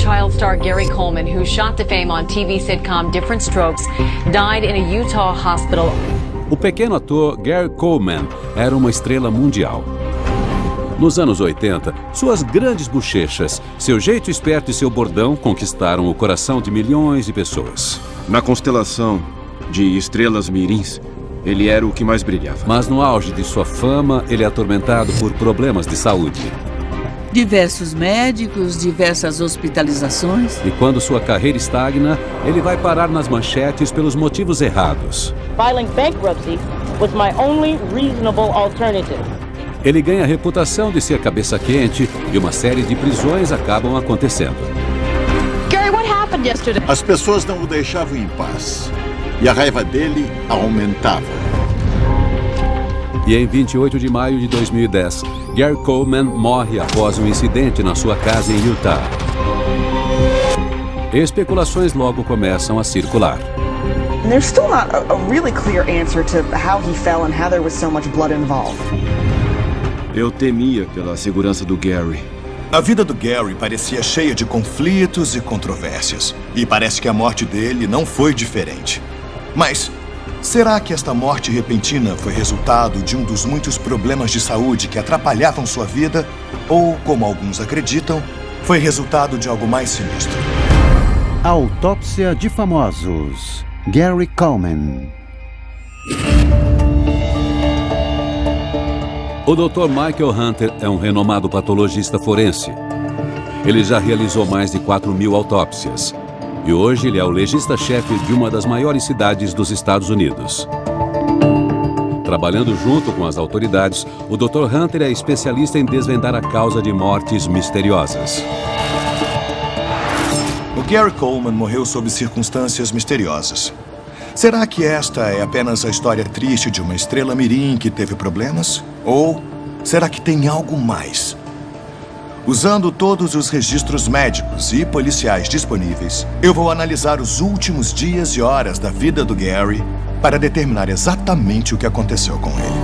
child star Gary Coleman, who shot to fame on TV sitcom Different Strokes, died in a Utah hospital. O pequeno ator Gary Coleman era uma estrela mundial. Nos anos 80, suas grandes bochechas, seu jeito esperto e seu bordão conquistaram o coração de milhões de pessoas. Na constelação de estrelas mirins, ele era o que mais brilhava. Mas no auge de sua fama, ele é atormentado por problemas de saúde. Diversos médicos, diversas hospitalizações. E quando sua carreira estagna, ele vai parar nas manchetes pelos motivos errados. Filing bankruptcy was my only reasonable alternative. Ele ganha a reputação de ser cabeça quente e uma série de prisões acabam acontecendo. Gary, what happened yesterday? As pessoas não o deixavam em paz. E a raiva dele aumentava. E em 28 de maio de 2010, Gary Coleman morre após um incidente na sua casa em Utah. Especulações logo começam a circular. There's still not a really clear answer to how he fell and how there was so much blood involved. Eu temia pela segurança do Gary. A vida do Gary parecia cheia de conflitos e controvérsias. E parece que a morte dele não foi diferente. Mas será que esta morte repentina foi resultado de um dos muitos problemas de saúde que atrapalhavam sua vida? Ou, como alguns acreditam, foi resultado de algo mais sinistro? Autópsia de famosos. Gary Coleman. O Dr. Michael Hunter é um renomado patologista forense. Ele já realizou mais de 4.000 autópsias. E hoje ele é o legista-chefe de uma das maiores cidades dos Estados Unidos. Trabalhando junto com as autoridades, o Dr. Hunter é especialista em desvendar a causa de mortes misteriosas. O Gary Coleman morreu sob circunstâncias misteriosas. Será que esta é apenas a história triste de uma estrela mirim que teve problemas? Ou será que tem algo mais? Usando todos os registros médicos e policiais disponíveis, eu vou analisar os últimos dias e horas da vida do Gary para determinar exatamente o que aconteceu com ele.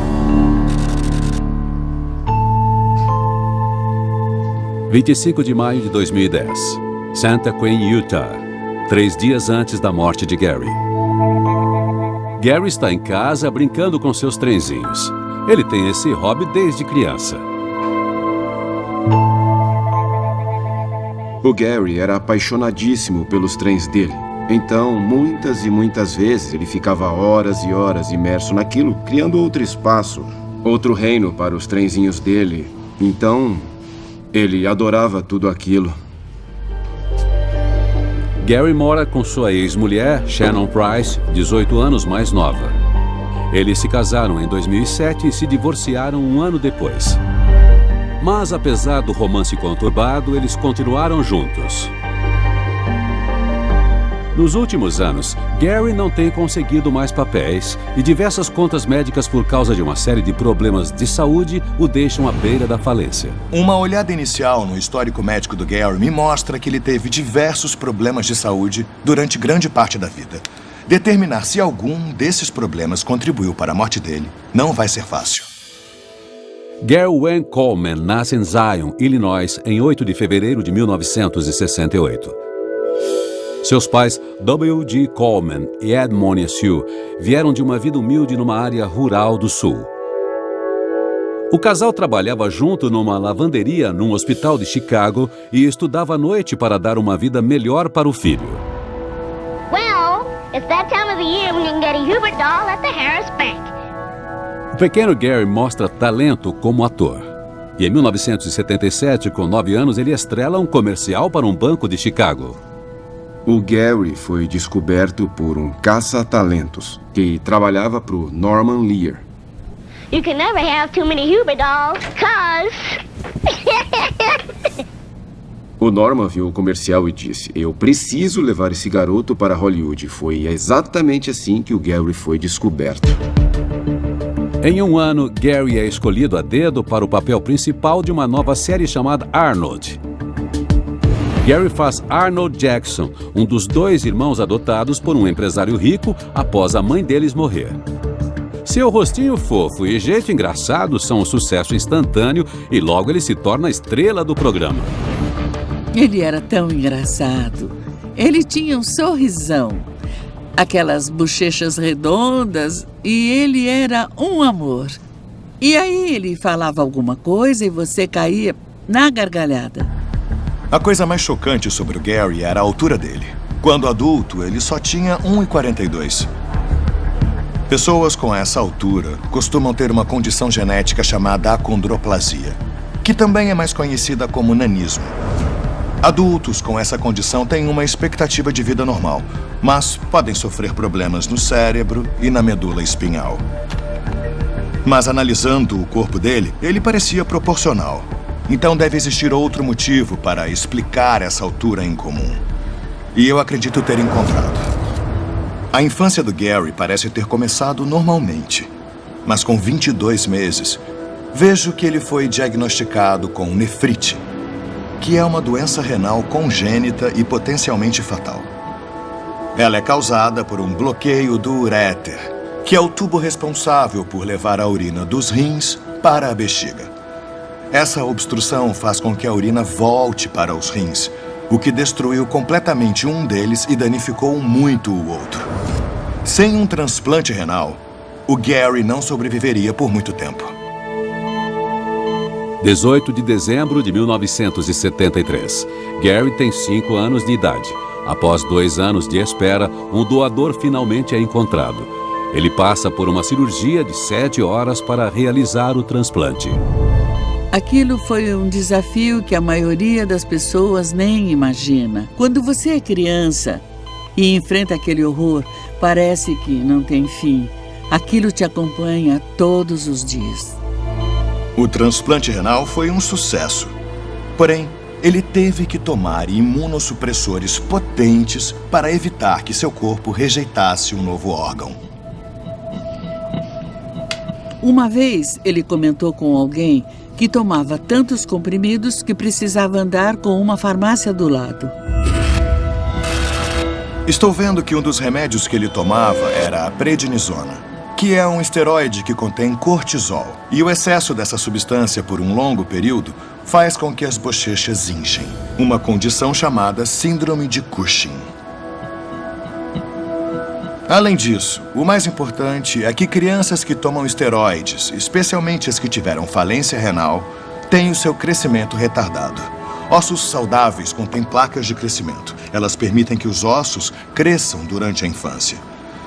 25 de maio de 2010, Santa Queen, Utah, 3 dias antes da morte de Gary. Gary está em casa brincando com seus trenzinhos. Ele tem esse hobby desde criança. O Gary era apaixonadíssimo pelos trens dele. Então, muitas e muitas vezes, ele ficava horas e horas imerso naquilo, criando outro espaço, outro reino para os trenzinhos dele. Então, ele adorava tudo aquilo. Gary mora com sua ex-mulher, Shannon Price, 18 anos mais nova. Eles se casaram em 2007 e se divorciaram um ano depois. Mas, apesar do romance conturbado, eles continuaram juntos. Nos últimos anos, Gary não tem conseguido mais papéis e diversas contas médicas por causa de uma série de problemas de saúde o deixam à beira da falência. Uma olhada inicial no histórico médico do Gary me mostra que ele teve diversos problemas de saúde durante grande parte da vida. Determinar se algum desses problemas contribuiu para a morte dele não vai ser fácil. Gary Wayne Coleman nasce em Zion, Illinois, em 8 de fevereiro de 1968. Seus pais, W.G. Coleman e Edmonia Sue, vieram de uma vida humilde numa área rural do sul. O casal trabalhava junto numa lavanderia num hospital de Chicago e estudava à noite para dar uma vida melhor para o filho. Well, it's that time of the year when you can get a Hubert doll at the Harris Bank. O pequeno Gary mostra talento como ator. E em 1977, com 9 anos, ele estrela um comercial para um banco de Chicago. O Gary foi descoberto por um caça-talentos que trabalhava para o Norman Lear. You can never have too many Hubert dolls, cause... O Norman viu o comercial e disse: "Eu preciso levar esse garoto para Hollywood." Foi exatamente assim que o Gary foi descoberto. Em um ano, Gary é escolhido a dedo para o papel principal de uma nova série chamada Arnold. Gary faz Arnold Jackson, um dos 2 irmãos adotados por um empresário rico após a mãe deles morrer. Seu rostinho fofo e jeito engraçado são um sucesso instantâneo e logo ele se torna a estrela do programa. Ele era tão engraçado. Ele tinha um sorrisão, aquelas bochechas redondas, e ele era um amor. E aí ele falava alguma coisa e você caía na gargalhada. A coisa mais chocante sobre o Gary era a altura dele. Quando adulto, ele só tinha 1,42. Pessoas com essa altura costumam ter uma condição genética chamada acondroplasia, que também é mais conhecida como nanismo. Adultos com essa condição têm uma expectativa de vida normal, mas podem sofrer problemas no cérebro e na medula espinhal. Mas analisando o corpo dele, ele parecia proporcional. Então deve existir outro motivo para explicar essa altura incomum. E eu acredito ter encontrado. A infância do Gary parece ter começado normalmente, mas com 22 meses, vejo que ele foi diagnosticado com nefrite, que é uma doença renal congênita e potencialmente fatal. Ela é causada por um bloqueio do uréter, que é o tubo responsável por levar a urina dos rins para a bexiga. Essa obstrução faz com que a urina volte para os rins, o que destruiu completamente um deles e danificou muito o outro. Sem um transplante renal, o Gary não sobreviveria por muito tempo. 18 de dezembro de 1973. Gary tem 5 anos de idade. Após 2 anos de espera, um doador finalmente é encontrado. Ele passa por uma cirurgia de 7 horas para realizar o transplante. Aquilo foi um desafio que a maioria das pessoas nem imagina. Quando você é criança e enfrenta aquele horror, parece que não tem fim. Aquilo te acompanha todos os dias. O transplante renal foi um sucesso. Porém, ele teve que tomar imunossupressores potentes para evitar que seu corpo rejeitasse um novo órgão. Uma vez, ele comentou com alguém que tomava tantos comprimidos que precisava andar com uma farmácia do lado. Estou vendo que um dos remédios que ele tomava era a prednisona, que é um esteroide que contém cortisol. E o excesso dessa substância por um longo período faz com que as bochechas inchem, uma condição chamada síndrome de Cushing. Além disso, o mais importante é que crianças que tomam esteroides, especialmente as que tiveram falência renal, têm o seu crescimento retardado. Ossos saudáveis contêm placas de crescimento. Elas permitem que os ossos cresçam durante a infância.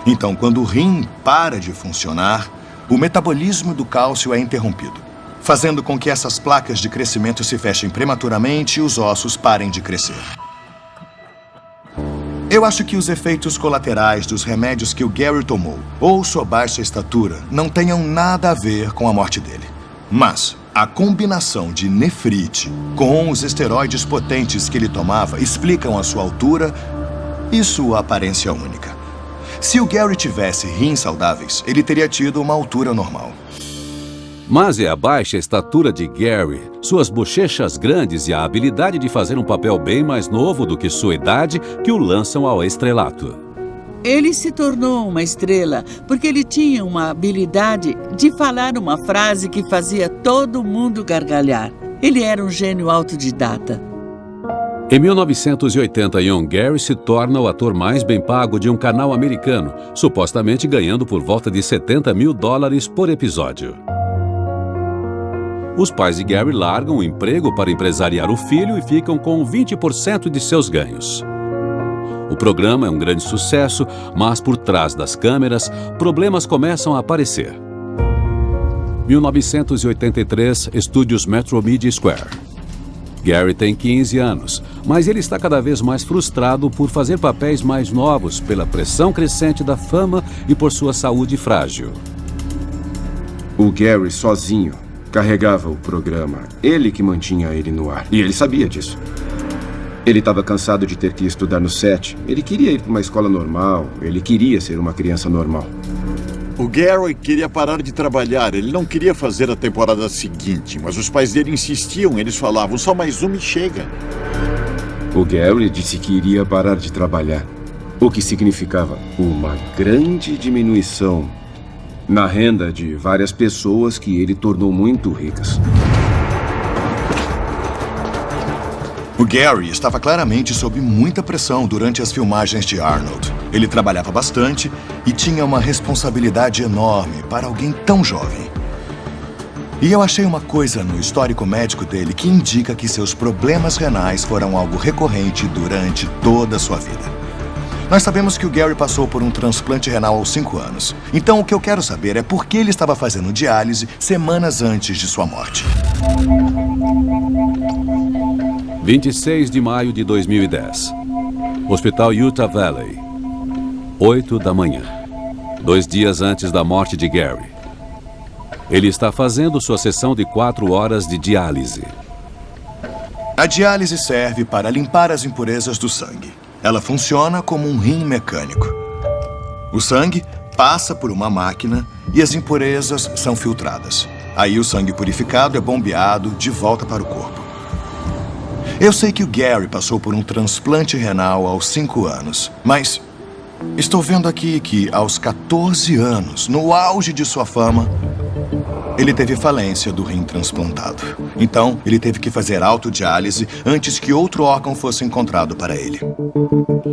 Então, quando o rim para de funcionar, o metabolismo do cálcio é interrompido, fazendo com que essas placas de crescimento se fechem prematuramente e os ossos parem de crescer. Eu acho que os efeitos colaterais dos remédios que o Gary tomou, ou sua baixa estatura, não tenham nada a ver com a morte dele. Mas a combinação de nefrite com os esteroides potentes que ele tomava explicam a sua altura e sua aparência única. Se o Gary tivesse rins saudáveis, ele teria tido uma altura normal. Mas é a baixa estatura de Gary, suas bochechas grandes e a habilidade de fazer um papel bem mais novo do que sua idade que o lançam ao estrelato. Ele se tornou uma estrela porque ele tinha uma habilidade de falar uma frase que fazia todo mundo gargalhar. Ele era um gênio autodidata. Em 1981, Gary se torna o ator mais bem pago de um canal americano, supostamente ganhando por volta de $70 mil por episódio. Os pais de Gary largam o emprego para empresariar o filho e ficam com 20% de seus ganhos. O programa é um grande sucesso, mas por trás das câmeras, problemas começam a aparecer. 1983, Estúdios Metro Media Square. Gary tem 15 anos, mas ele está cada vez mais frustrado por fazer papéis mais novos pela pressão crescente da fama e por sua saúde frágil. O Gary sozinho carregava o programa. Ele que mantinha ele no ar. E ele sabia disso. Ele estava cansado de ter que estudar no set. Ele queria ir para uma escola normal. Ele queria ser uma criança normal. O Gary queria parar de trabalhar. Ele não queria fazer a temporada seguinte, mas os pais dele insistiam. Eles falavam, só mais uma e chega. O Gary disse que iria parar de trabalhar, o que significava uma grande diminuição na renda de várias pessoas que ele tornou muito ricas. O Gary estava claramente sob muita pressão durante as filmagens de Arnold. Ele trabalhava bastante e tinha uma responsabilidade enorme para alguém tão jovem. E eu achei uma coisa no histórico médico dele que indica que seus problemas renais foram algo recorrente durante toda a sua vida. Nós sabemos que o Gary passou por um transplante renal aos 5 anos. Então o que eu quero saber é por que ele estava fazendo diálise semanas antes de sua morte. 26 de maio de 2010. Hospital Utah Valley. 8 da manhã. 2 dias antes da morte de Gary. Ele está fazendo sua sessão de 4 horas de diálise. A diálise serve para limpar as impurezas do sangue. Ela funciona como um rim mecânico. O sangue passa por uma máquina e as impurezas são filtradas. Aí o sangue purificado é bombeado de volta para o corpo. Eu sei que o Gary passou por um transplante renal aos 5 anos, mas estou vendo aqui que aos 14 anos, no auge de sua fama, ele teve falência do rim transplantado. Então, ele teve que fazer autodiálise antes que outro órgão fosse encontrado para ele.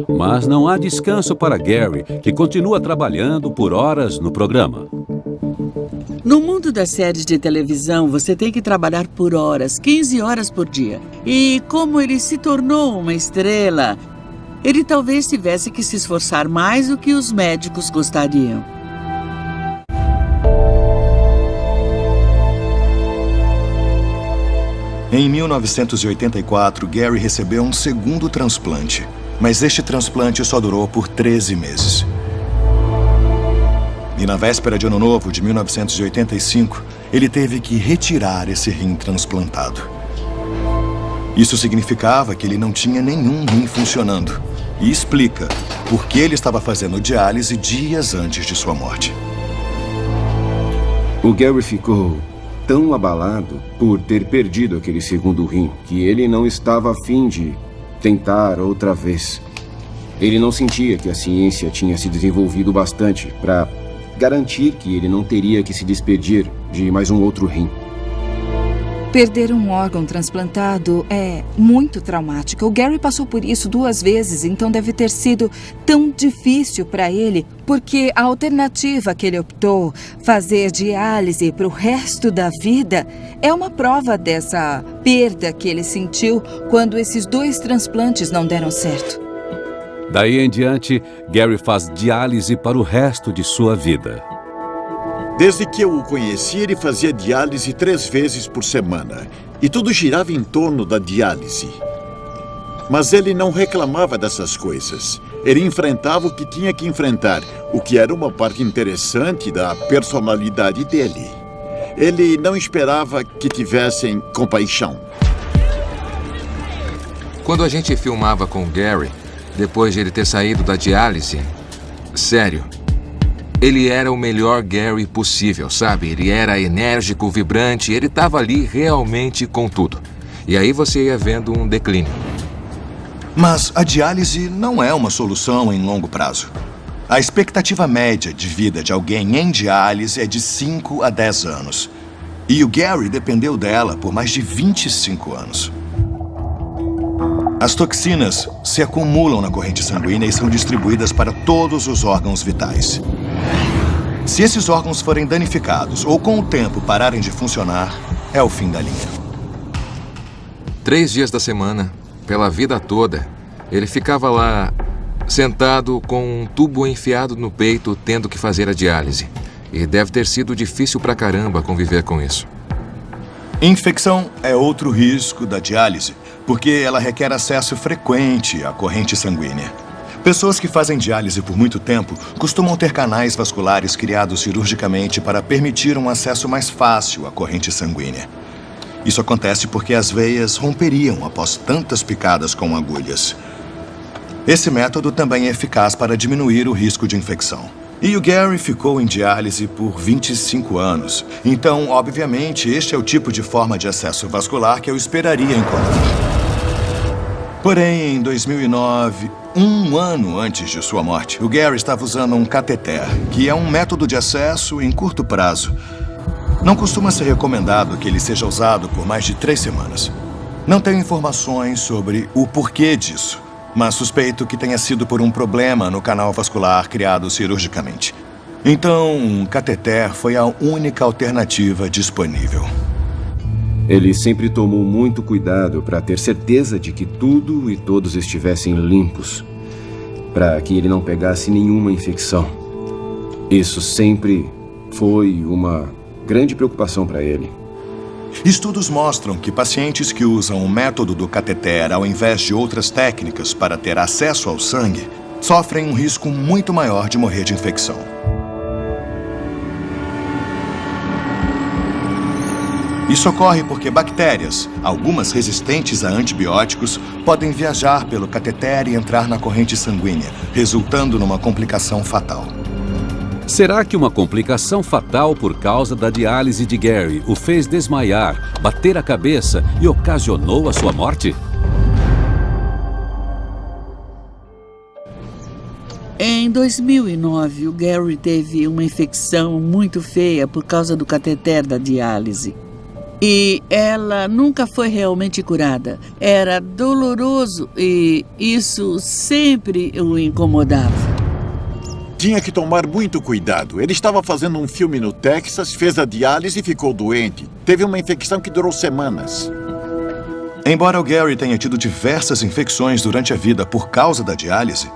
Mas não há descanso para Gary, que continua trabalhando por horas no programa. No mundo das séries de televisão, você tem que trabalhar por horas, 15 horas por dia. E como ele se tornou uma estrela, ele talvez tivesse que se esforçar mais do que os médicos gostariam. Em 1984, Gary recebeu um segundo transplante, mas este transplante só durou por 13 meses. E na véspera de Ano Novo de 1985, ele teve que retirar esse rim transplantado. Isso significava que ele não tinha nenhum rim funcionando. E explica por que ele estava fazendo diálise dias antes de sua morte. O Gary ficou tão abalado por ter perdido aquele segundo rim que ele não estava a fim de tentar outra vez. Ele não sentia que a ciência tinha se desenvolvido bastante para garantir que ele não teria que se despedir de mais um outro rim. Perder um órgão transplantado é muito traumático. O Gary passou por isso 2 vezes, então deve ter sido tão difícil para ele, porque a alternativa que ele optou, fazer diálise para o resto da vida, é uma prova dessa perda que ele sentiu quando esses 2 transplantes não deram certo. Daí em diante, Gary faz diálise para o resto de sua vida. Desde que eu o conheci, ele fazia diálise 3 vezes por semana. E tudo girava em torno da diálise. Mas ele não reclamava dessas coisas. Ele enfrentava o que tinha que enfrentar, o que era uma parte interessante da personalidade dele. Ele não esperava que tivessem compaixão. Quando a gente filmava com o Gary, depois de ele ter saído da diálise, sério, ele era o melhor Gary possível, sabe? Ele era enérgico, vibrante, ele estava ali realmente com tudo. E aí você ia vendo um declínio. Mas a diálise não é uma solução em longo prazo. A expectativa média de vida de alguém em diálise é de 5 a 10 anos. E o Gary dependeu dela por mais de 25 anos. As toxinas se acumulam na corrente sanguínea e são distribuídas para todos os órgãos vitais. Se esses órgãos forem danificados ou com o tempo pararem de funcionar, é o fim da linha. 3 dias da semana, pela vida toda, ele ficava lá, sentado com um tubo enfiado no peito, tendo que fazer a diálise. E deve ter sido difícil pra caramba conviver com isso. Infecção é outro risco da diálise, porque ela requer acesso frequente à corrente sanguínea. Pessoas que fazem diálise por muito tempo costumam ter canais vasculares criados cirurgicamente para permitir um acesso mais fácil à corrente sanguínea. Isso acontece porque as veias romperiam após tantas picadas com agulhas. Esse método também é eficaz para diminuir o risco de infecção. E o Gary ficou em diálise por 25 anos. Então, obviamente, este é o tipo de forma de acesso vascular que eu esperaria encontrar. Porém, em 2009, 1 ano antes de sua morte, o Gary estava usando um cateter, que é um método de acesso em curto prazo. Não costuma ser recomendado que ele seja usado por mais de 3 semanas. Não tenho informações sobre o porquê disso, mas suspeito que tenha sido por um problema no canal vascular criado cirurgicamente. Então, um cateter foi a única alternativa disponível. Ele sempre tomou muito cuidado para ter certeza de que tudo e todos estivessem limpos, para que ele não pegasse nenhuma infecção. Isso sempre foi uma grande preocupação para ele. Estudos mostram que pacientes que usam o método do cateter ao invés de outras técnicas para ter acesso ao sangue sofrem um risco muito maior de morrer de infecção. Isso ocorre porque bactérias, algumas resistentes a antibióticos, podem viajar pelo cateter e entrar na corrente sanguínea, resultando numa complicação fatal. Será que uma complicação fatal por causa da diálise de Gary o fez desmaiar, bater a cabeça e ocasionou a sua morte? Em 2009, o Gary teve uma infecção muito feia por causa do cateter da diálise. E ela nunca foi realmente curada. Era doloroso e isso sempre o incomodava. Tinha que tomar muito cuidado. Ele estava fazendo um filme no Texas, fez a diálise e ficou doente. Teve uma infecção que durou semanas. Embora o Gary tenha tido diversas infecções durante a vida por causa da diálise,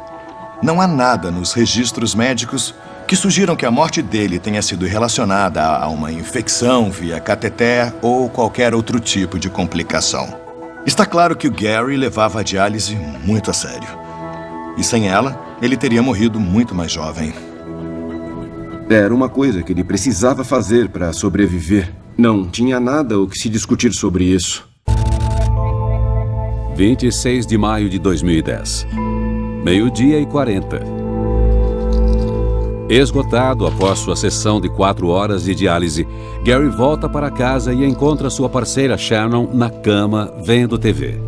não há nada nos registros médicos que sugiram que a morte dele tenha sido relacionada a uma infecção via cateter ou qualquer outro tipo de complicação. Está claro que o Gary levava a diálise muito a sério. E sem ela, ele teria morrido muito mais jovem. Era uma coisa que ele precisava fazer para sobreviver. Não tinha nada o que se discutir sobre isso. 26 de maio de 2010. 12h40. Esgotado após sua sessão de 4 horas de diálise, Gary volta para casa e encontra sua parceira Shannon na cama, vendo TV.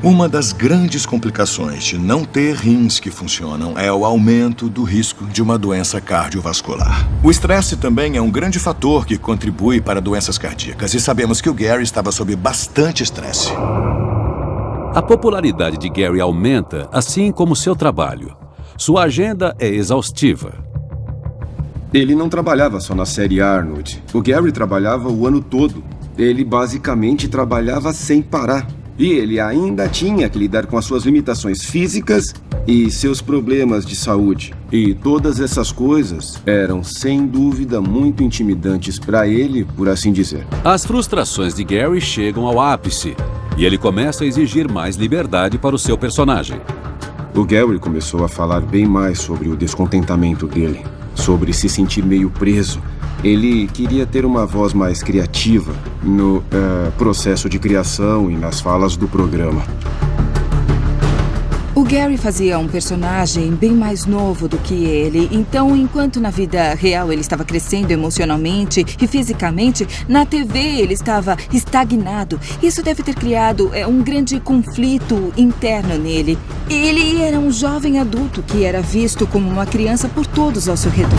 Uma das grandes complicações de não ter rins que funcionam é o aumento do risco de uma doença cardiovascular. O estresse também é um grande fator que contribui para doenças cardíacas e sabemos que o Gary estava sob bastante estresse. A popularidade de Gary aumenta, assim como seu trabalho. Sua agenda é exaustiva. Ele não trabalhava só na série Arnold. O Gary trabalhava o ano todo. Ele basicamente trabalhava sem parar. E ele ainda tinha que lidar com as suas limitações físicas e seus problemas de saúde. E todas essas coisas eram, sem dúvida, muito intimidantes para ele, por assim dizer. As frustrações de Gary chegam ao ápice e ele começa a exigir mais liberdade para o seu personagem. O Gary começou a falar bem mais sobre o descontentamento dele, sobre se sentir meio preso. Ele queria ter uma voz mais criativa no processo de criação e nas falas do programa. O Gary fazia um personagem bem mais novo do que ele, então enquanto na vida real ele estava crescendo emocionalmente e fisicamente, na TV ele estava estagnado. Isso deve ter criado um grande conflito interno nele. Ele era um jovem adulto que era visto como uma criança por todos ao seu redor.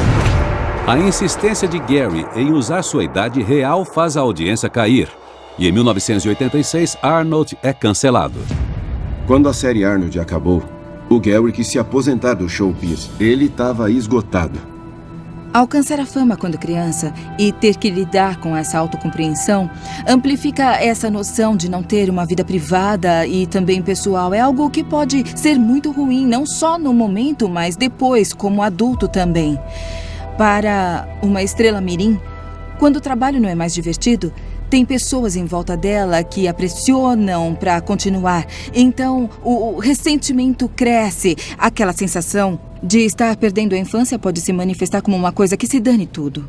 A insistência de Gary em usar sua idade real faz a audiência cair. E em 1986, Arnold é cancelado. Quando a série Arnold acabou, o Gary quis se aposentar do showbiz. Ele estava esgotado. Alcançar a fama quando criança e ter que lidar com essa autocompreensão amplifica essa noção de não ter uma vida privada e também pessoal. É algo que pode ser muito ruim, não só no momento, mas depois, como adulto também. Para uma estrela mirim, quando o trabalho não é mais divertido, tem pessoas em volta dela que a pressionam para continuar. Então, o ressentimento cresce. Aquela sensação de estar perdendo a infância pode se manifestar como uma coisa que se dane tudo.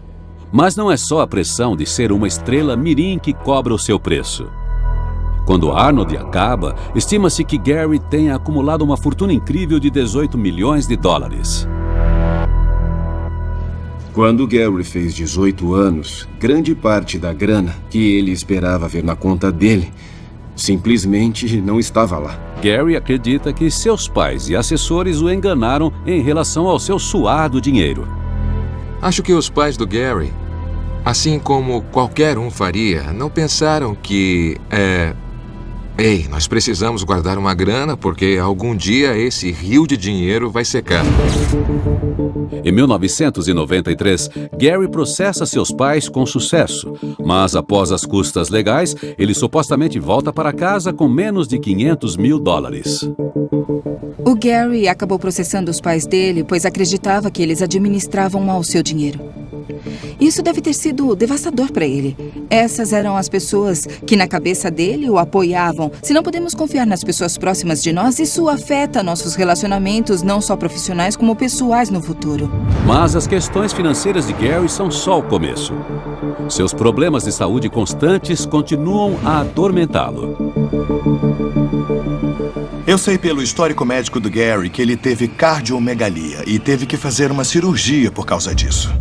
Mas não é só a pressão de ser uma estrela mirim que cobra o seu preço. Quando Arnold acaba, estima-se que Gary tenha acumulado uma fortuna incrível de $18 milhões. Quando Gary fez 18 anos, grande parte da grana que ele esperava ver na conta dele simplesmente não estava lá. Gary acredita que seus pais e assessores o enganaram em relação ao seu suado dinheiro. Acho que os pais do Gary Assim como qualquer um faria, não pensaram que, ei, nós precisamos guardar uma grana porque algum dia esse rio de dinheiro vai secar. Em 1993, Gary processa seus pais com sucesso, mas após as custas legais, ele supostamente volta para casa com menos de $500 mil. O Gary acabou processando os pais dele, pois acreditava que eles administravam mal o seu dinheiro. Isso deve ter sido devastador para ele. Essas eram as pessoas que, na cabeça dele, o apoiavam. Se não podemos confiar nas pessoas próximas de nós, isso afeta nossos relacionamentos, não só profissionais, como pessoais no futuro. Mas as questões financeiras de Gary são só o começo. Seus problemas de saúde constantes continuam a atormentá-lo. Eu sei pelo histórico médico do Gary que ele teve cardiomegalia e teve que fazer uma cirurgia por causa disso.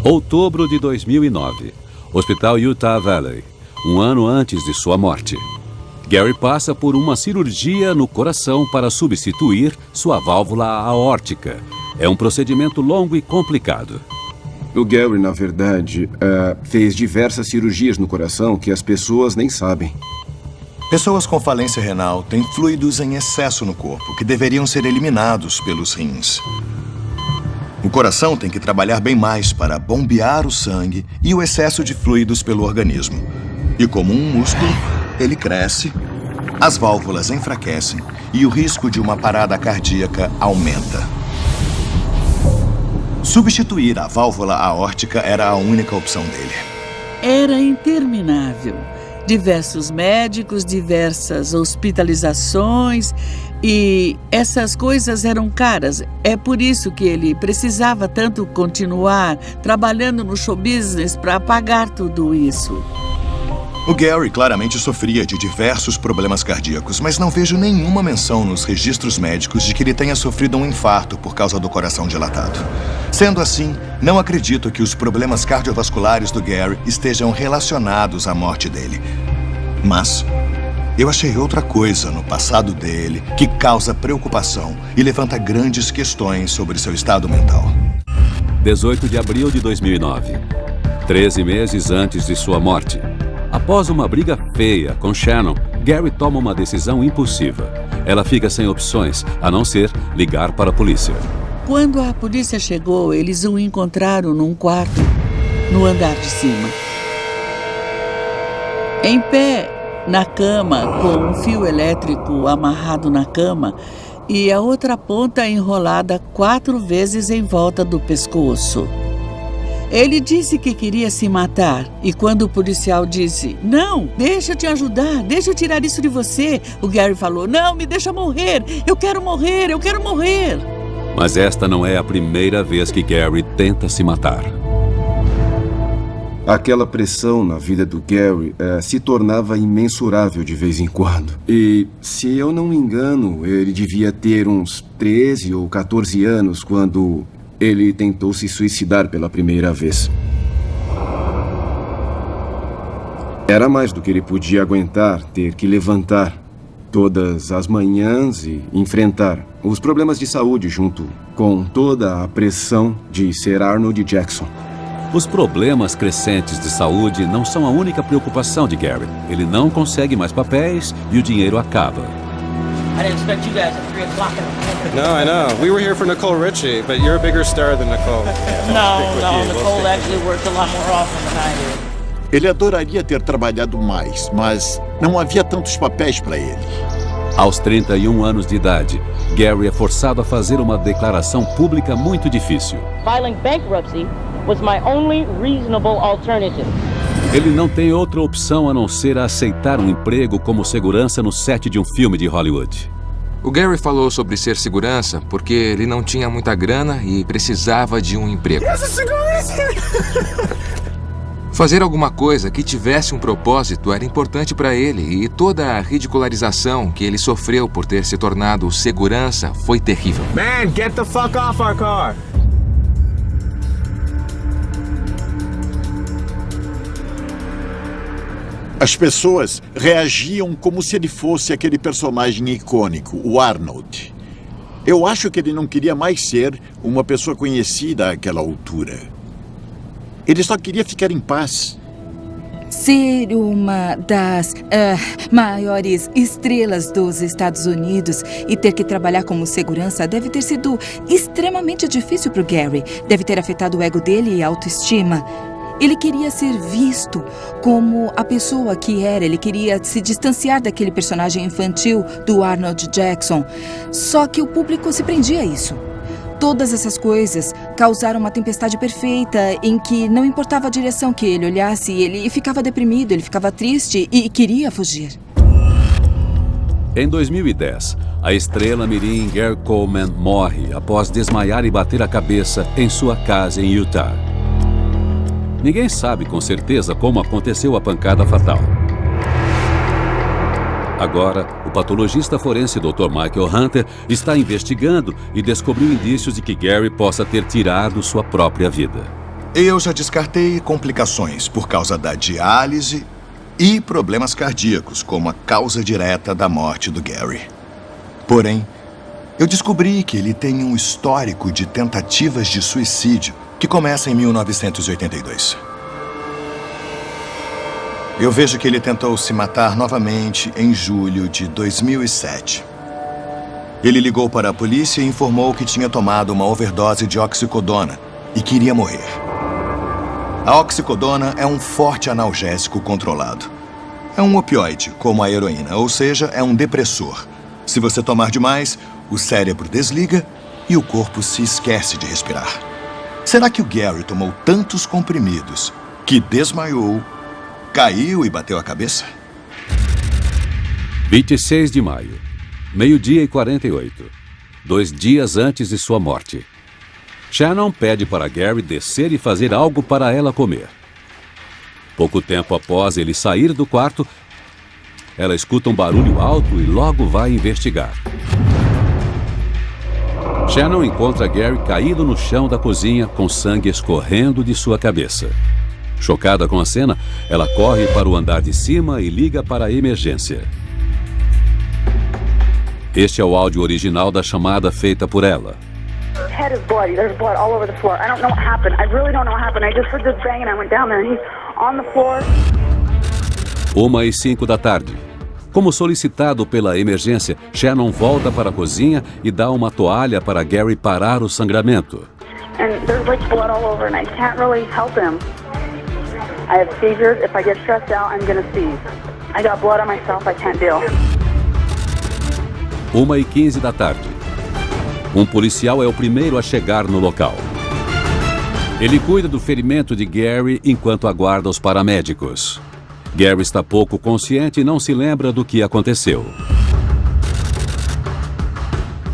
Outubro de 2009. Hospital Utah Valley. Um ano antes de sua morte. Gary passa por uma cirurgia no coração para substituir sua válvula aórtica. É um procedimento longo e complicado. O Gary, na verdade, fez diversas cirurgias no coração que as pessoas nem sabem. Pessoas com falência renal têm fluidos em excesso no corpo que deveriam ser eliminados pelos rins. O coração tem que trabalhar bem mais para bombear o sangue e o excesso de fluidos pelo organismo. E como um músculo, ele cresce, as válvulas enfraquecem e o risco de uma parada cardíaca aumenta. Substituir a válvula aórtica era a única opção dele. Era interminável. Diversos médicos, diversas hospitalizações e essas coisas eram caras. É por isso que ele precisava tanto continuar trabalhando no show business para pagar tudo isso. O Gary claramente sofria de diversos problemas cardíacos, mas não vejo nenhuma menção nos registros médicos de que ele tenha sofrido um infarto por causa do coração dilatado. Sendo assim, não acredito que os problemas cardiovasculares do Gary estejam relacionados à morte dele. Mas eu achei outra coisa no passado dele que causa preocupação e levanta grandes questões sobre seu estado mental. 18 de abril de 2009. 13 meses antes de sua morte. Após uma briga feia com Shannon, Gary toma uma decisão impulsiva. Ela fica sem opções, a não ser ligar para a polícia. Quando a polícia chegou, eles o encontraram num quarto, no andar de cima. Em pé, na cama, com um fio elétrico amarrado na cama e a outra ponta enrolada 4 vezes em volta do pescoço. Ele disse que queria se matar e quando o policial disse, não, deixa eu te ajudar, deixa eu tirar isso de você, o Gary falou, não, me deixa morrer, eu quero morrer, eu quero morrer. Mas esta não é a primeira vez que Gary tenta se matar. Aquela pressão na vida do Gary se tornava imensurável de vez em quando. E, se eu não me engano, ele devia ter uns 13 ou 14 anos quando ele tentou se suicidar pela primeira vez. Era mais do que ele podia aguentar, ter que levantar todas as manhãs e enfrentar os problemas de saúde junto com toda a pressão de ser Arnold Jackson. Os problemas crescentes de saúde não são a única preocupação de Gary. Ele não consegue mais papéis e o dinheiro acaba. I didn't expect you guys at 3 o'clock in the morning. No, I know. We were here for Nicole Richie, but you're a bigger star than Nicole. No, Nicole actually works a lot more often than I do. Ele adoraria ter trabalhado mais, mas não havia tantos papéis para ele. Aos 31 anos de idade, Gary é forçado a fazer uma declaração pública muito difícil. Filing bankruptcy was my only reasonable alternative. Ele não tem outra opção a não ser aceitar um emprego como segurança no set de um filme de Hollywood. O Gary falou sobre ser segurança porque ele não tinha muita grana e precisava de um emprego. Fazer alguma coisa que tivesse um propósito era importante para ele e toda a ridicularização que ele sofreu por ter se tornado segurança foi terrível. Man, get the fuck off our car! As pessoas reagiam como se ele fosse aquele personagem icônico, o Arnold. Eu acho que ele não queria mais ser uma pessoa conhecida àquela altura. Ele só queria ficar em paz. Ser uma das maiores estrelas dos Estados Unidos e ter que trabalhar como segurança deve ter sido extremamente difícil para o Gary. Deve ter afetado o ego dele e a autoestima. Ele queria ser visto como a pessoa que era. Ele queria se distanciar daquele personagem infantil do Arnold Jackson. Só que o público se prendia a isso. Todas essas coisas causaram uma tempestade perfeita em que não importava a direção que ele olhasse, ele ficava deprimido, ele ficava triste e queria fugir. Em 2010, a estrela mirim Gary Coleman morre após desmaiar e bater a cabeça em sua casa em Utah. Ninguém sabe com certeza como aconteceu a pancada fatal. Agora, o patologista forense Dr. Michael Hunter está investigando e descobriu indícios de que Gary possa ter tirado sua própria vida. Eu já descartei complicações por causa da diálise e problemas cardíacos como a causa direta da morte do Gary. Porém, eu descobri que ele tem um histórico de tentativas de suicídio que começa em 1982. Eu vejo que ele tentou se matar novamente em julho de 2007. Ele ligou para a polícia e informou que tinha tomado uma overdose de oxicodona e queria morrer. A oxicodona é um forte analgésico controlado. É um opioide, como a heroína, ou seja, é um depressor. Se você tomar demais, o cérebro desliga e o corpo se esquece de respirar. Será que o Gary tomou tantos comprimidos que desmaiou, caiu e bateu a cabeça? 26 de maio, 12h48, 2 dias antes de sua morte. Shannon pede para Gary descer e fazer algo para ela comer. Pouco tempo após ele sair do quarto, ela escuta um barulho alto e logo vai investigar. Shannon encontra Gary caído no chão da cozinha com sangue escorrendo de sua cabeça. Chocada com a cena, ela corre para o andar de cima e liga para a emergência. Este é o áudio original da chamada feita por ela. Head is bloody. There's blood all over the floor. I don't know what happened. I really don't know what happened. I just heard this bang and I went down there and he's on the floor. 1h05 da tarde. Como solicitado pela emergência, Shannon volta para a cozinha e dá uma toalha para Gary parar o sangramento. And there's like blood all over and I can't really help him. I have seizures. If I get stressed out, I'm gonna seize. I got blood on myself. I can't deal. 1h15 da tarde. Um policial é o primeiro a chegar no local. Ele cuida do ferimento de Gary enquanto aguarda os paramédicos. Gary está pouco consciente e não se lembra do que aconteceu.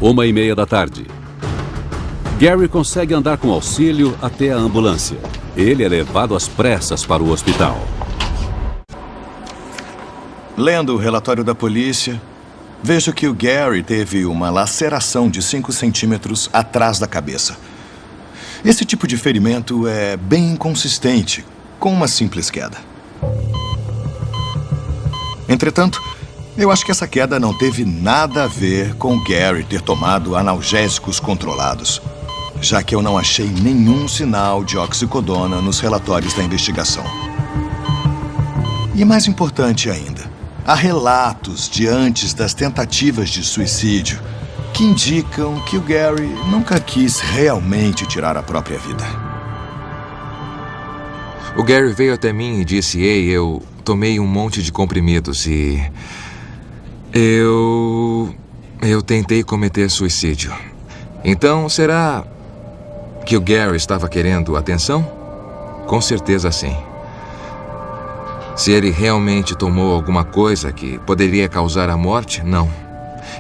1h30 da tarde. Gary consegue andar com auxílio até a ambulância. Ele é levado às pressas para o hospital. Lendo o relatório da polícia, vejo que o Gary teve uma laceração de 5 centímetros atrás da cabeça. Esse tipo de ferimento é bem inconsistente, com uma simples queda. Entretanto, eu acho que essa queda não teve nada a ver com Gary ter tomado analgésicos controlados, já que eu não achei nenhum sinal de oxicodona nos relatórios da investigação. E mais importante ainda, há relatos de antes das tentativas de suicídio que indicam que o Gary nunca quis realmente tirar a própria vida. O Gary veio até mim e disse: "Ei, eu tomei um monte de comprimidos e... Eu tentei cometer suicídio. Então, será que o Gary estava querendo atenção? Com certeza sim. Se ele realmente tomou alguma coisa que poderia causar a morte, não.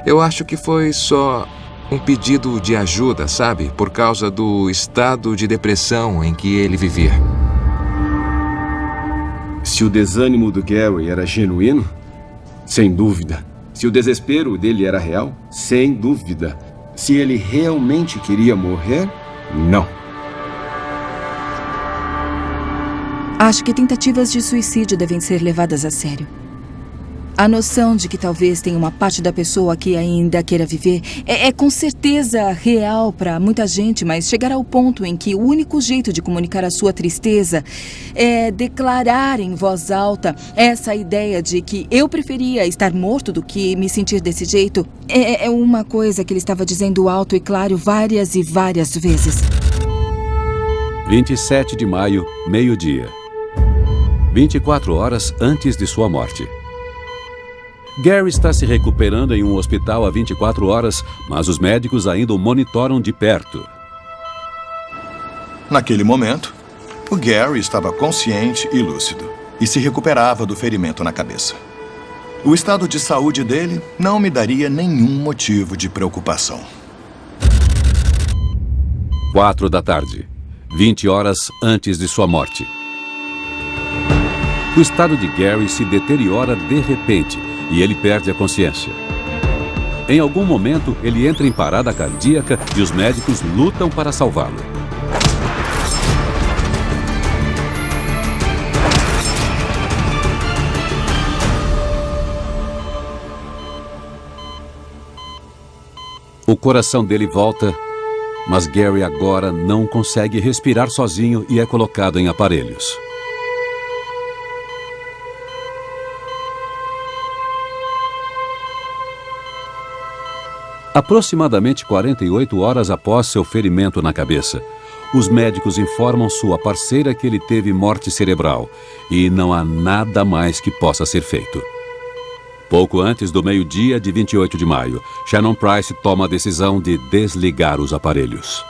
Eu acho que foi só um pedido de ajuda, sabe? Por causa do estado de depressão em que ele vivia." Se o desânimo do Gary era genuíno, sem dúvida. Se o desespero dele era real, sem dúvida. Se ele realmente queria morrer, não. Acho que tentativas de suicídio devem ser levadas a sério. A noção de que talvez tenha uma parte da pessoa que ainda queira viver é com certeza real para muita gente, mas chegar ao ponto em que o único jeito de comunicar a sua tristeza é declarar em voz alta essa ideia de que eu preferia estar morto do que me sentir desse jeito é uma coisa que ele estava dizendo alto e claro várias e várias vezes. 27 de maio, meio-dia. 24 horas antes de sua morte. Gary está se recuperando em um hospital há 24 horas, mas os médicos ainda o monitoram de perto. Naquele momento, o Gary estava consciente e lúcido e se recuperava do ferimento na cabeça. O estado de saúde dele não me daria nenhum motivo de preocupação. 4 da tarde, 20 horas antes de sua morte. O estado de Gary se deteriora de repente e ele perde a consciência. Em algum momento, ele entra em parada cardíaca e os médicos lutam para salvá-lo. O coração dele volta, mas Gary agora não consegue respirar sozinho e é colocado em aparelhos. Aproximadamente 48 horas após seu ferimento na cabeça, os médicos informam sua parceira que ele teve morte cerebral e não há nada mais que possa ser feito. Pouco antes do meio-dia de 28 de maio, Shannon Price toma a decisão de desligar os aparelhos.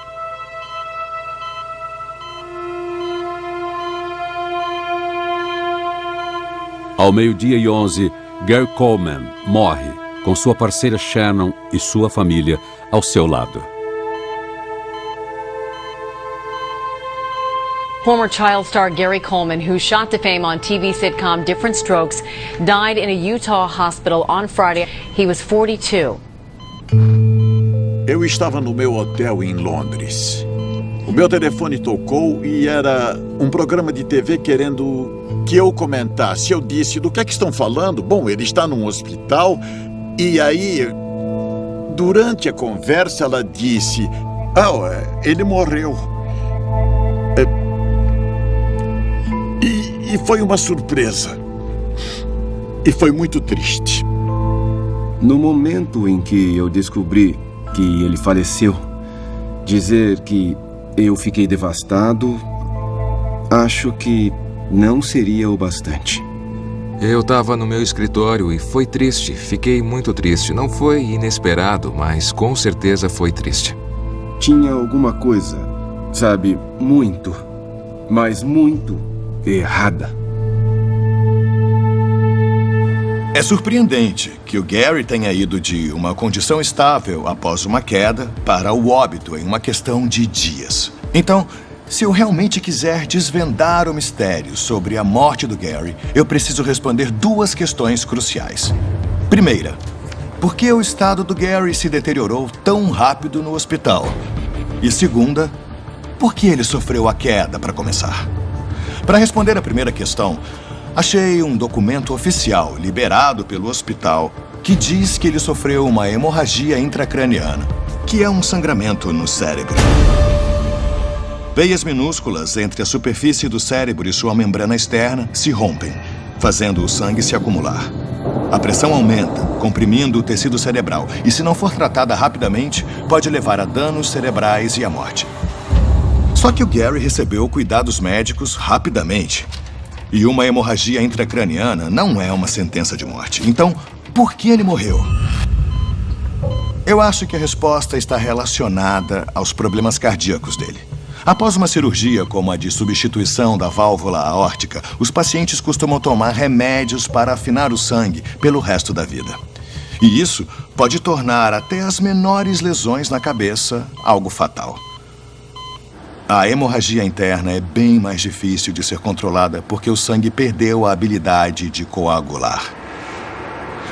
Ao meio-dia e 11, Gary Coleman morre, com sua parceira Shannon e sua família ao seu lado. Former child star Gary Coleman, who shot to fame on TV sitcom Different Strokes, died in a Utah hospital on Friday. He was 42. Eu estava no meu hotel em Londres. O meu telefone tocou e era um programa de TV querendo que eu comentasse. Eu disse, do que é que estão falando? Bom, ele está num hospital. E aí, durante a conversa, ela disse, ele morreu. E foi uma surpresa. E foi muito triste. No momento em que eu descobri que ele faleceu, dizer que eu fiquei devastado, acho que não seria o bastante. Eu estava no meu escritório e foi triste. Fiquei muito triste. Não foi inesperado, mas com certeza foi triste. Tinha alguma coisa, sabe, muito, mas muito errada. É surpreendente que o Gary tenha ido de uma condição estável após uma queda para o óbito em uma questão de dias. Então, se eu realmente quiser desvendar o mistério sobre a morte do Gary, eu preciso responder duas questões cruciais. Primeira, por que o estado do Gary se deteriorou tão rápido no hospital? E segunda, por que ele sofreu a queda para começar? Para responder a primeira questão, achei um documento oficial liberado pelo hospital que diz que ele sofreu uma hemorragia intracraniana, que é um sangramento no cérebro. Veias minúsculas entre a superfície do cérebro e sua membrana externa se rompem, fazendo o sangue se acumular. A pressão aumenta, comprimindo o tecido cerebral, e se não for tratada rapidamente, pode levar a danos cerebrais e à morte. Só que o Gary recebeu cuidados médicos rapidamente. E uma hemorragia intracraniana não é uma sentença de morte. Então, por que ele morreu? Eu acho que a resposta está relacionada aos problemas cardíacos dele. Após uma cirurgia como a de substituição da válvula aórtica, os pacientes costumam tomar remédios para afinar o sangue pelo resto da vida. E isso pode tornar até as menores lesões na cabeça algo fatal. A hemorragia interna é bem mais difícil de ser controlada porque o sangue perdeu a habilidade de coagular.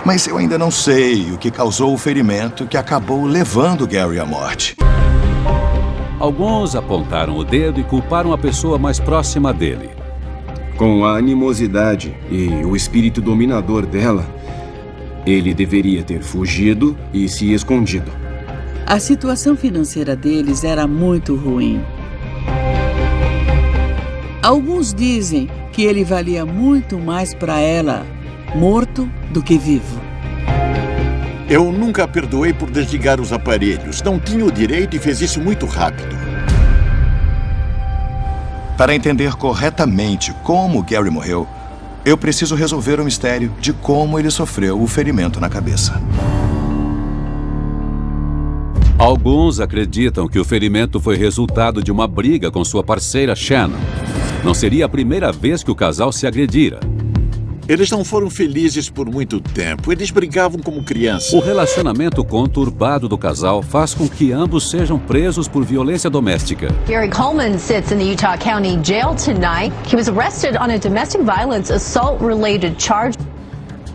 Mas eu ainda não sei o que causou o ferimento que acabou levando Gary à morte. Alguns apontaram o dedo e culparam a pessoa mais próxima dele. Com a animosidade e o espírito dominador dela, Ele deveria ter fugido e se escondido. A situação financeira deles era muito ruim. Alguns dizem que ele valia muito mais para ela morto do que vivo. Eu nunca a perdoei por desligar os aparelhos. Não tinha o direito e fez isso muito rápido. Para entender corretamente como Gary morreu, eu preciso resolver o mistério de como ele sofreu o ferimento na cabeça. Alguns acreditam que o ferimento foi resultado de uma briga com sua parceira Shannon. Não seria a primeira vez que o casal se agredira. Eles não foram felizes por muito tempo. Eles brigavam como crianças. O relacionamento conturbado do casal faz com que ambos sejam presos por violência doméstica. Gary Coleman sits in the Utah County Jail tonight. He was arrested on a domestic violence assault-related charge.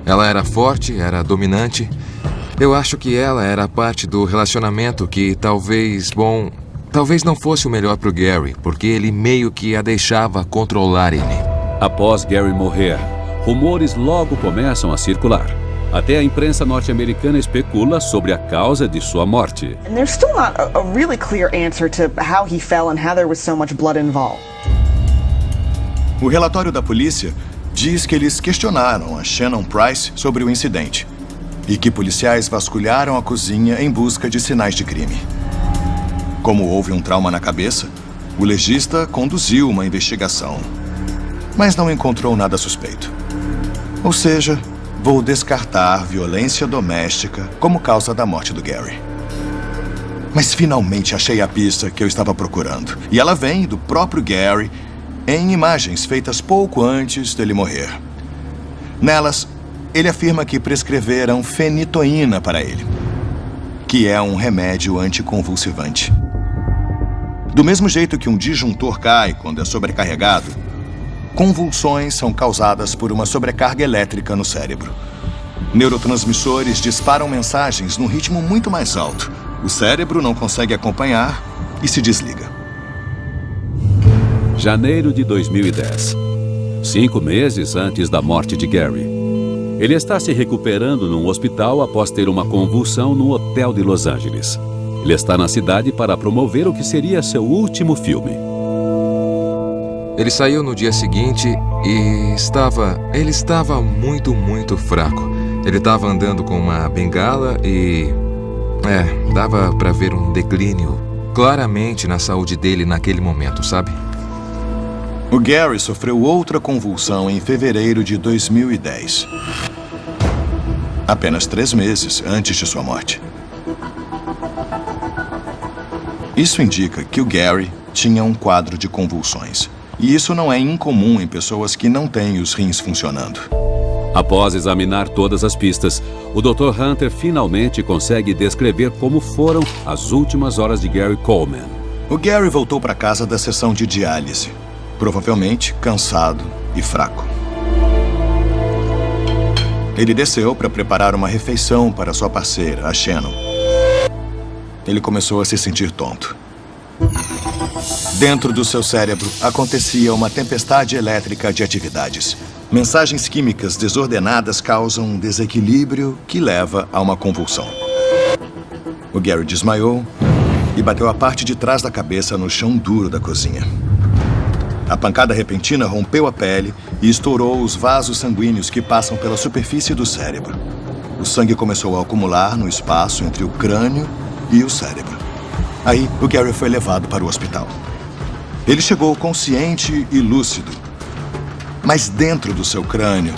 Ela era forte, era dominante. Eu acho que ela era parte do relacionamento que talvez não fosse o melhor pro Gary, porque ele meio que a deixava controlar ele. Após Gary morrer, rumores logo começam a circular. Até a imprensa norte-americana especula sobre a causa de sua morte. And there's still not a really clear answer to how he fell and how there was so much blood involved. O relatório da polícia diz que eles questionaram a Shannon Price sobre o incidente e que policiais vasculharam a cozinha em busca de sinais de crime. Como houve um trauma na cabeça, o legista conduziu uma investigação, mas não encontrou nada suspeito. Ou seja, vou descartar violência doméstica como causa da morte do Gary. Mas finalmente achei a pista que eu estava procurando. E ela vem do próprio Gary em imagens feitas pouco antes dele morrer. Nelas, ele afirma que prescreveram fenitoína para ele, que é um remédio anticonvulsivante. Do mesmo jeito que um disjuntor cai quando é sobrecarregado, convulsões são causadas por uma sobrecarga elétrica no cérebro. Neurotransmissores disparam mensagens num ritmo muito mais alto. O cérebro não consegue acompanhar e se desliga. Janeiro de 2010. 5 meses antes da morte de Gary. Ele está se recuperando num hospital após ter uma convulsão no hotel de Los Angeles. Ele está na cidade para promover o que seria seu último filme. Ele saiu no dia seguinte e ele estava muito fraco. Ele estava andando com uma bengala e dava para ver um declínio claramente na saúde dele naquele momento, sabe? O Gary sofreu outra convulsão em fevereiro de 2010. Apenas 3 meses antes de sua morte. Isso indica que o Gary tinha um quadro de convulsões. E isso não é incomum em pessoas que não têm os rins funcionando. Após examinar todas as pistas, o Dr. Hunter finalmente consegue descrever como foram as últimas horas de Gary Coleman. O Gary voltou para casa da sessão de diálise, provavelmente cansado e fraco. Ele desceu para preparar uma refeição para sua parceira, a Shannon. Ele começou a se sentir tonto. Dentro do seu cérebro acontecia uma tempestade elétrica de atividades. Mensagens químicas desordenadas causam um desequilíbrio que leva a uma convulsão. O Gary desmaiou e bateu a parte de trás da cabeça no chão duro da cozinha. A pancada repentina rompeu a pele e estourou os vasos sanguíneos que passam pela superfície do cérebro. O sangue começou a acumular no espaço entre o crânio e o cérebro. Aí, o Gary foi levado para o hospital. Ele chegou consciente e lúcido. Mas dentro do seu crânio,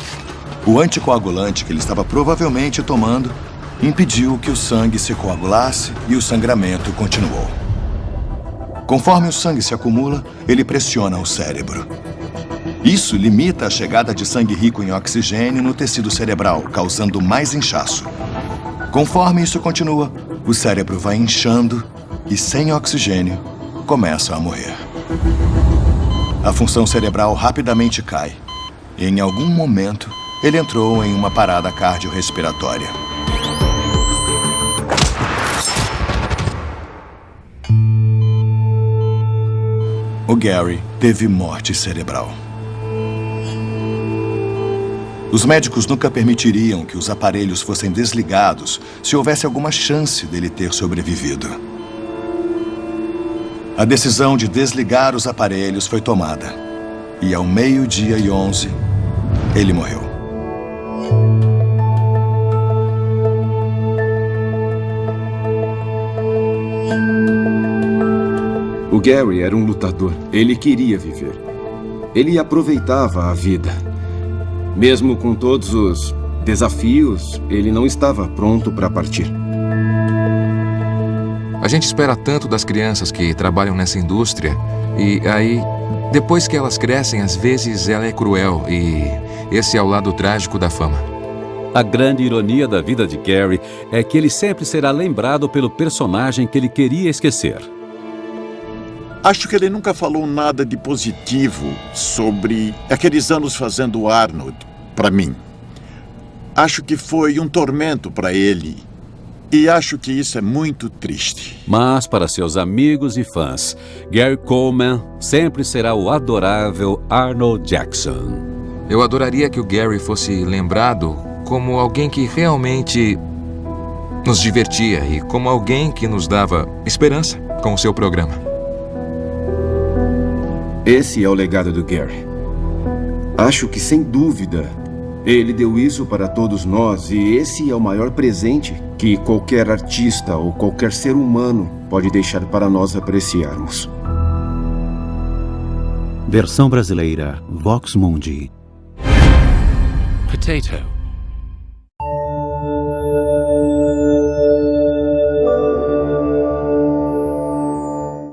o anticoagulante que ele estava provavelmente tomando impediu que o sangue se coagulasse e o sangramento continuou. Conforme o sangue se acumula, ele pressiona o cérebro. Isso limita a chegada de sangue rico em oxigênio no tecido cerebral, causando mais inchaço. Conforme isso continua, o cérebro vai inchando e, sem oxigênio, começa a morrer. A função cerebral rapidamente cai. E, em algum momento, ele entrou em uma parada cardiorrespiratória. O Gary teve morte cerebral. Os médicos nunca permitiriam que os aparelhos fossem desligados se houvesse alguma chance dele ter sobrevivido. A decisão de desligar os aparelhos foi tomada. E ao 12:11, ele morreu. O Gary era um lutador. Ele queria viver. Ele aproveitava a vida. Mesmo com todos os desafios, ele não estava pronto para partir. A gente espera tanto das crianças que trabalham nessa indústria e aí, depois que elas crescem, às vezes ela é cruel e esse é o lado trágico da fama. A grande ironia da vida de Gary é que ele sempre será lembrado pelo personagem que ele queria esquecer. Acho que ele nunca falou nada de positivo sobre aqueles anos fazendo Arnold para mim. Acho que foi um tormento para ele. E acho que isso é muito triste. Mas para seus amigos e fãs, Gary Coleman sempre será o adorável Arnold Jackson. Eu adoraria que o Gary fosse lembrado como alguém que realmente nos divertia e como alguém que nos dava esperança com o seu programa. Esse é o legado do Gary. Acho que, sem dúvida, ele deu isso para todos nós e esse é o maior presente que qualquer artista ou qualquer ser humano pode deixar para nós apreciarmos. Versão brasileira, Vox Mundi. Potato.